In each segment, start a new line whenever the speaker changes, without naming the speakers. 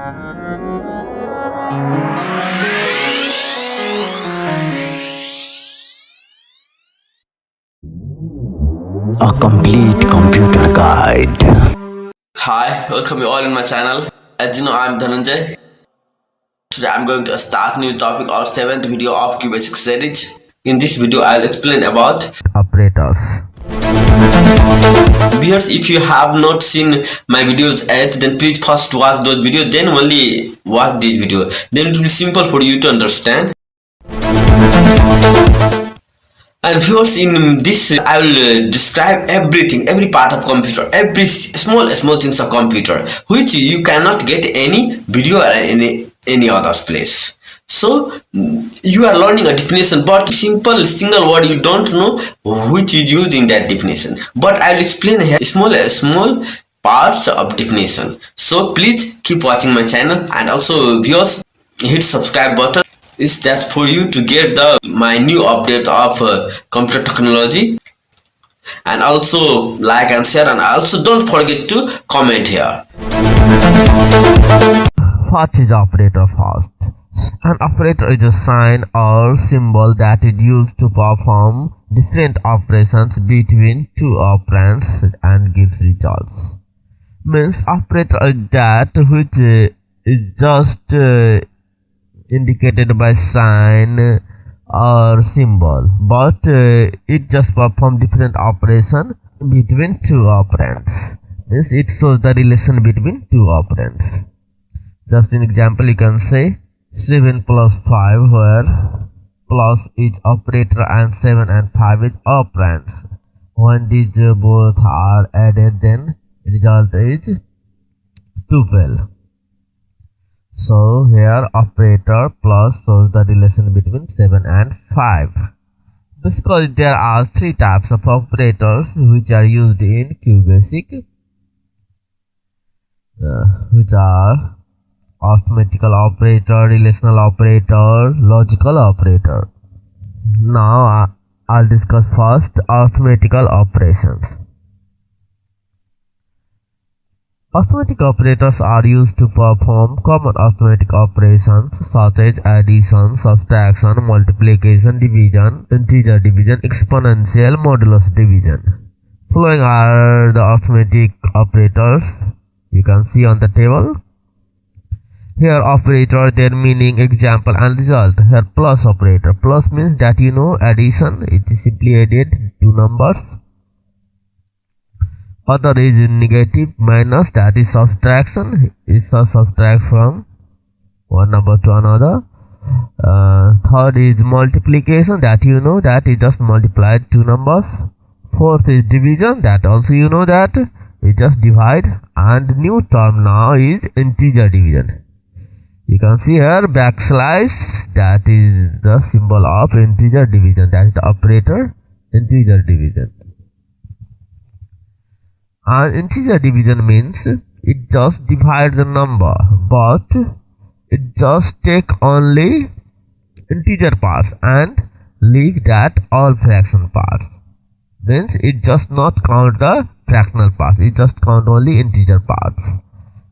A complete computer guide.
Hi, welcome you all in my channel. As you know, I am Dhananjay. Today I am going to start new topic or 7th video of QBASIC series. In this video, I will explain about
Operators.
Viewers, if you have not seen my videos yet, then please first watch those videos, then only watch this video. Then it will be simple for you to understand. And viewers, in this I will describe everything, every part of computer, every small things of computer, which you cannot get any video or any other place. So you are learning a definition, but simple single word you don't know which is used in that definition. But I will explain here small parts of definition. So please keep watching my channel, and also viewers, hit subscribe button. Is that for you to get my new update of computer technology, and also like and share, and also don't forget to comment here.
What is operator first? An operator is a sign or symbol that is used to perform different operations between two operands and gives results. Means operator is that which is just indicated by sign or symbol, but it just performs different operation between two operands. Means it shows the relation between two operands. Just an example, you can say 7 plus 5, where plus is operator and 7 and 5 is operands. When these both are added, then result is 12. So here operator plus shows the relation between 7 and 5. Because there are 3 types of operators which are used in QBASIC, which are arithmetical operator, relational operator, logical operator. Now I'll discuss first arithmetical operations. Arithmetic operators are used to perform common arithmetic operations such as addition, subtraction, multiplication, division, integer division, exponential, modulus division. Following are the arithmetic operators you can see on the table. Here operator, their meaning, example and result. Here plus operator. Plus means that you know addition, it is simply added two numbers. Other is negative. Minus, that is subtraction, is a subtract from one number to another. Third is multiplication, that you know that is just multiplied two numbers. Fourth is division, that also you know that we just divide. And new term now is integer division. You can see here backslash, that is the symbol of integer division, that is the operator integer division. And integer division means it just divides the number, but it just take only integer parts and leave that all fraction parts. Means it just not count the fractional parts, it just count only integer parts.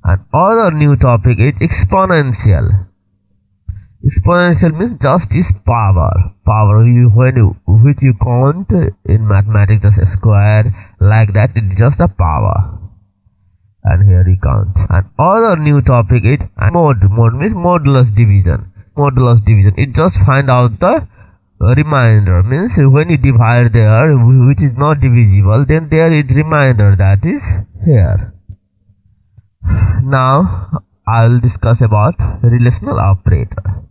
And other new topic is exponential. Exponential means just is power. Power which you count in mathematics as a square, like that, it is just a power. And here you count. And other new topic is mode. Mode means modulus division. Modulus division, it just find out the remainder. Means when you divide there which is not divisible, then there is remainder, that is here. Now I'll discuss about relational operator.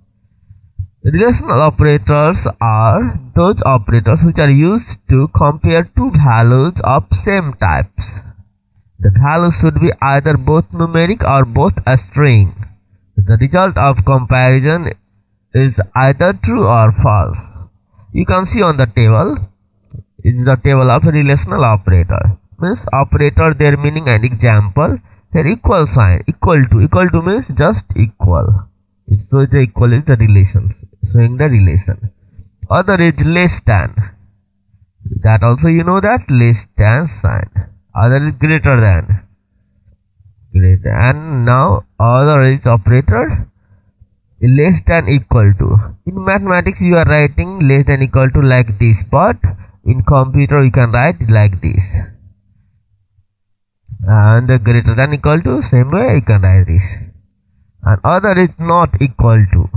Relational operators are those operators which are used to compare two values of same types. The value should be either both numeric or both a string. The result of comparison is either true or false. You can see on the table, it is the table of a relational operator. Means operator, their meaning and example. Here equal sign, equal to means just equal. So the equal is the relations, showing the relation. Other is less than, that also you know that, less than sign. Other is greater than. greater. And now other is operator less than equal to. In mathematics you are writing less than equal to like this, but in computer you can write like this. And greater than equal to, same way you can write this. And other is not equal to.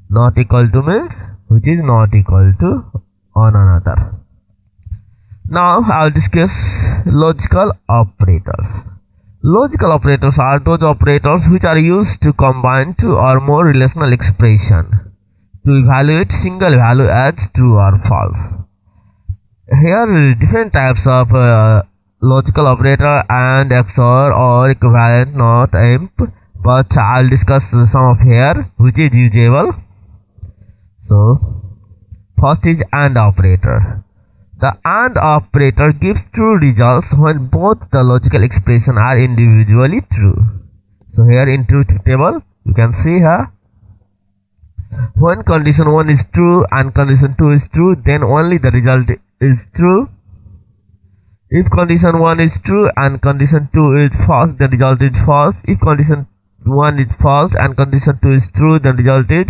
Not equal to means which is not equal to on another. Now I will discuss logical operators. Logical operators are those operators which are used to combine two or more relational expressions to evaluate single value as true or false. Here are different types of logical operator and XOR or equivalent not imp, but I'll discuss some of here which is usable. So first is AND operator. The AND operator gives true results when both the logical expressions are individually true. So here in truth table you can see here, when condition 1 is true and condition 2 is true, then only the result is true. If condition 1 is true and condition 2 is false, the result is false. If condition 1 is false and condition 2 is true, the result is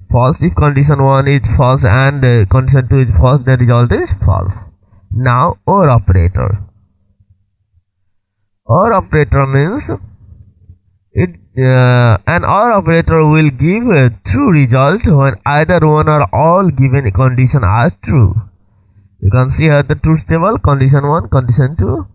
false. If condition 1 is false and condition 2 is false, the result is false. Now OR operator. OR operator means an OR operator will give a true result when either one or all given conditions are true. You can see here the truth table, condition 1, condition 2.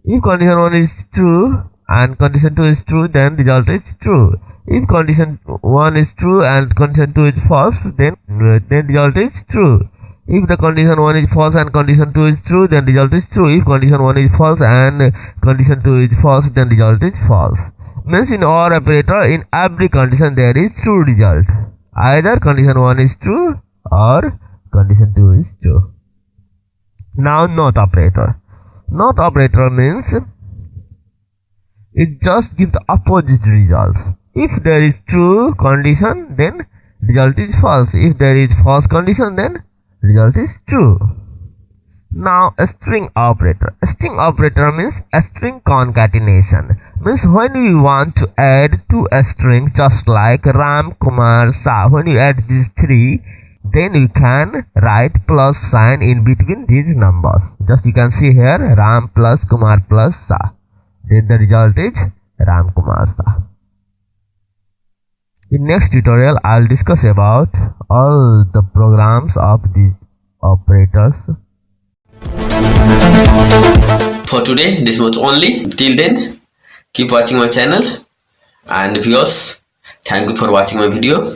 If condition 1 is true and condition 2 is true, then result is true. If condition 1 is true and condition 2 is false, then result is true. If the condition 1 is false and condition 2 is true, then result is true. If condition 1 is false and condition 2 is false, then result is false. Means in OR operator, in every condition there is true result. Either condition 1 is true or condition 2 is true. Now NOT operator. NOT operator means it just gives the opposite results. If there is true condition, then result is false. If there is false condition, then result is true. Now a string operator. A string operator means a string concatenation. Means when we want to add two strings just like Ram, Kumar, Sa, when you add these three, then you can write plus sign in between these numbers. Just you can see here Ram plus Kumar plus Sa. Then the result is Ram, Kumar, Sa. In next tutorial I'll discuss about all the programs of these operators.
For today this much only. Till then, keep watching my channel, and viewers, thank you for watching my video.